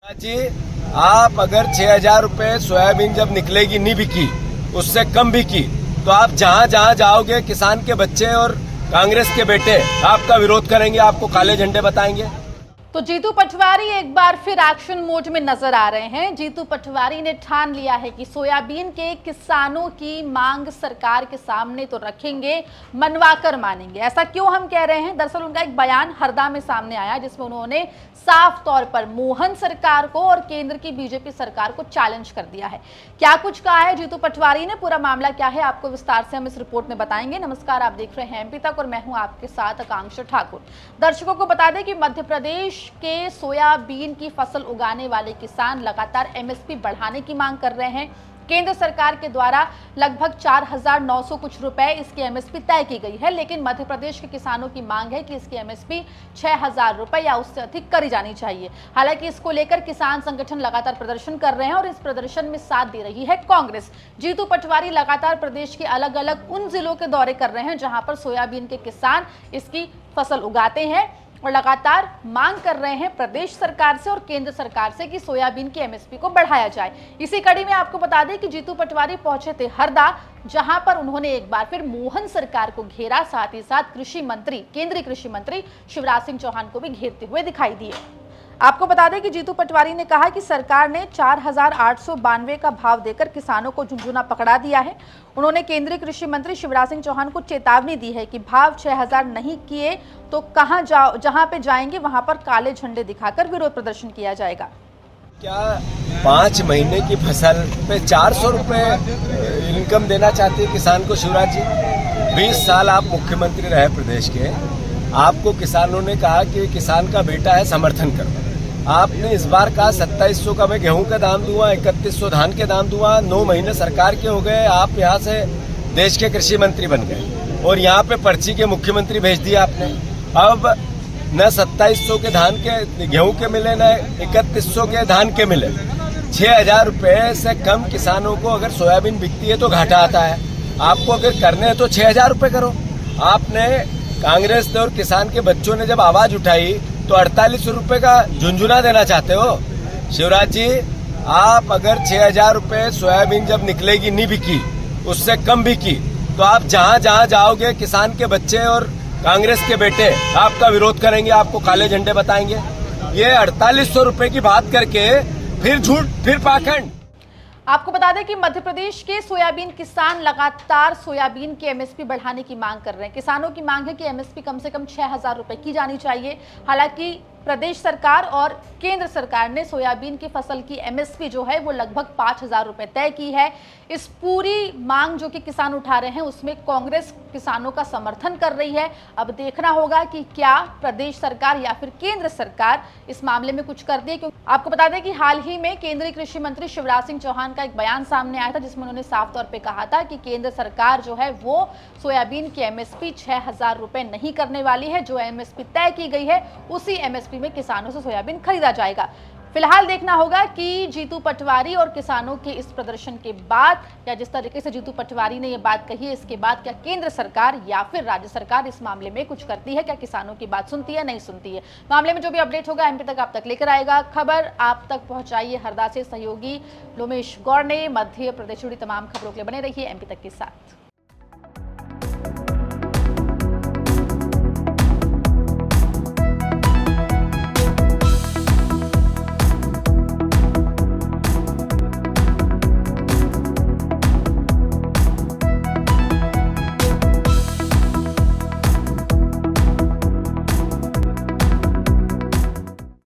जी, आप अगर 6,000 रुपए सोयाबीन जब निकलेगी नहीं बिकी, उससे कम बिकी, तो आप जहां जहां जाओगे किसान के बच्चे और कांग्रेस के बेटे आपका विरोध करेंगे, आपको काले झंडे बताएंगे। तो जीतू पटवारी एक बार फिर एक्शन मोड में नजर आ रहे हैं। जीतू पटवारी ने ठान लिया है कि सोयाबीन के किसानों की मांग सरकार के सामने तो रखेंगे, मनवाकर मानेंगे। ऐसा क्यों हम कह रहे हैं? दरअसल उनका एक बयान हरदा में सामने आया जिसमें उन्होंने साफ तौर पर मोहन सरकार को और केंद्र की बीजेपी सरकार को चैलेंज कर दिया है। क्या कुछ कहा है जीतू पटवारी ने, पूरा मामला क्या है, आपको विस्तार से हम इस रिपोर्ट में बताएंगे। नमस्कार, आप देख रहे हैं एमपी तक और मैं हूं आपके साथ आकांक्षा ठाकुर। दर्शकों को बता दें कि मध्य प्रदेश के सोयाबीन की फसल उगाने वाले किसान लगातार एमएसपी बढ़ाने की मांग कर रहे हैं। केंद्र सरकार के द्वारा लगभग 4,900 कुछ रुपए इसकी एमएसपी तय की गई है, लेकिन मध्य प्रदेश के किसानों की मांग है कि इसकी एमएसपी 6,000 रुपए या उससे अधिक करी जानी चाहिए। हालांकि इसको लेकर किसान संगठन लगातार प्रदर्शन कर रहे हैं और इस प्रदर्शन में साथ दे रही है कांग्रेस। जीतू पटवारी लगातार प्रदेश के अलग अलग उन जिलों के दौरे कर रहे हैं जहां पर सोयाबीन के किसान इसकी फसल उगाते हैं और लगातार मांग कर रहे हैं प्रदेश सरकार से और केंद्र सरकार से कि सोयाबीन की एमएसपी को बढ़ाया जाए। इसी कड़ी में आपको बता दें कि जीतू पटवारी पहुंचे थे हरदा, जहां पर उन्होंने एक बार फिर मोहन सरकार को घेरा, साथ ही साथ कृषि मंत्री, केंद्रीय कृषि मंत्री शिवराज सिंह चौहान को भी घेरते हुए दिखाई दिए। आपको बता दें कि जीतू पटवारी ने कहा कि सरकार ने 4,892 का भाव देकर किसानों को झुंझुना पकड़ा दिया है। उन्होंने केंद्रीय कृषि मंत्री शिवराज सिंह चौहान को चेतावनी दी है कि भाव 6,000 नहीं किए तो जहां पे जाएंगे वहां पर काले झंडे दिखाकर विरोध प्रदर्शन किया जाएगा। क्या 5 महीने की फसल पे 400 रुपए इनकम देना चाहते हैं किसान को? शिवराज जी, 20 साल आप मुख्यमंत्री रहे प्रदेश के, आपको किसानों ने कहा कि किसान का बेटा है, समर्थन करो। आपने इस बार कहा 2700 का मैं गेहूं का दाम दूंगा, 3100 धान के दाम दूंगा। 9 महीने सरकार के हो गए, आप यहाँ से देश के कृषि मंत्री बन गए और यहाँ पे पर्ची के मुख्यमंत्री भेज दिया आपने। अब न 2700 के धान के गेहूं के मिले, न 3100 के धान के मिले। 6,000 रुपए से कम किसानों को अगर सोयाबीन बिकती है तो घाटा आता है। आपको अगर करने हैं तो 6,000 रुपए करो। आपने कांग्रेस और किसान के बच्चों ने जब आवाज उठाई तो 48 रुपए का झुंझुना देना चाहते हो? शिवराज जी, आप अगर 6,000 रुपए सोयाबीन जब निकलेगी नहीं बिकी, उससे कम बिकी, तो आप जहां जहां जाओगे किसान के बच्चे और कांग्रेस के बेटे आपका विरोध करेंगे, आपको काले झंडे बताएंगे। ये 4800 रुपए की बात करके फिर झूठ, फिर पाखंड। आपको बता दें कि मध्य प्रदेश के सोयाबीन किसान लगातार सोयाबीन की एमएसपी बढ़ाने की मांग कर रहे हैं। किसानों की मांग है कि एमएसपी कम से कम 6,000 रुपए की जानी चाहिए। हालांकि प्रदेश सरकार और केंद्र सरकार ने सोयाबीन की फसल की एमएसपी जो है वो लगभग 5,000 रुपए तय की है। इस पूरी मांग जो कि किसान उठा रहे हैं उसमें कांग्रेस किसानों का समर्थन कर रही है। अब देखना होगा कि क्या प्रदेश सरकार या फिर केंद्र सरकार इस मामले में कुछ करती है। क्योंकि आपको बता दें कि हाल ही में केंद्रीय कृषि मंत्री शिवराज सिंह चौहान का एक बयान सामने आया था जिसमें उन्होंने साफ तौर पर कहा था कि केंद्र सरकार जो है वो सोयाबीन की एमएसपी 6,000 रुपए नहीं करने वाली है। जो एमएसपी तय की गई है उसी एमएसपी में किसानों से सोयाबीन खरीदा जाएगा। फिलहाल देखना होगा कि जीतू पटवारी और किसानों के इस प्रदर्शन के बाद या जिस तरीके से जीतू पटवारी ने यह बात कही है, इसके बाद क्या केंद्र सरकार या फिर राज्य सरकार इस मामले में कुछ करती है, क्या किसानों की बात सुनती है, नहीं सुनती है। मामले में जो भी अपडेट होगा एमपी तक आप तक लेकर आएगा। खबर आप तक पहुंचाइए हरदा से सहयोगी लोमेश गौर ने। मध्य प्रदेश जुड़ी तमाम खबरों के लिए बने रहिए एमपी तक के साथ।